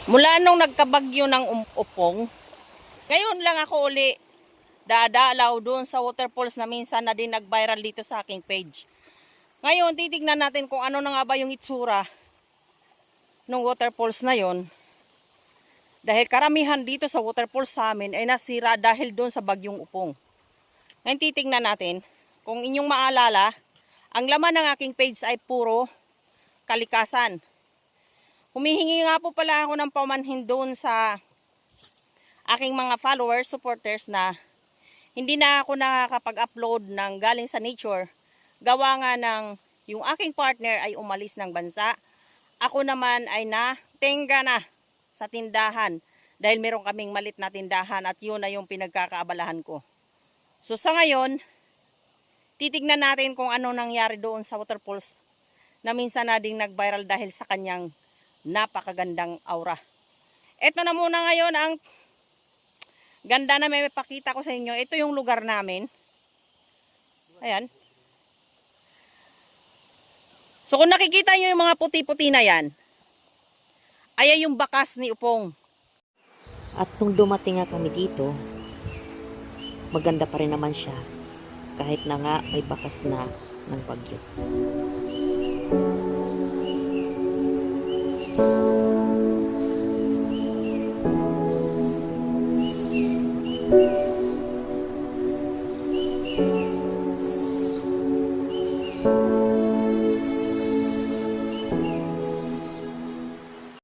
Mula nung nagkabagyo ng upong, ngayon lang ako uli dadalaw doon sa waterfalls na minsan na din nag-viral dito sa aking page. Ngayon, titignan natin kung ano na nga ba yung itsura ng waterfalls na yon. Dahil karamihan dito sa waterfalls sa amin ay nasira dahil doon sa bagyong upong. Ngayon titignan natin, kung inyong maalala, ang laman ng aking page ay puro kalikasan. Humihingi nga po pala ako ng pamanhin doon sa aking mga followers, supporters na hindi na ako nakakapag-upload ng galing sa nature. Gawa nga ng yung aking partner ay umalis ng bansa. Ako naman ay natingga na sa tindahan dahil meron kaming malit na tindahan at yun na yung pinagkakaabalahan ko. So sa ngayon, titignan natin kung ano nangyari doon sa waterfalls na minsan na ding nag-viral dahil sa kanyang napakagandang aura. Ito na muna ngayon ang ganda na may pakita ko sa inyo. Ito yung lugar namin. Ayan. So kung nakikita nyo yung mga puti-puti na yan, ayan yung bakas ni Upong. At nung dumating nga kami dito, maganda pa rin naman siya. Kahit na nga may bakas na ng bagyo.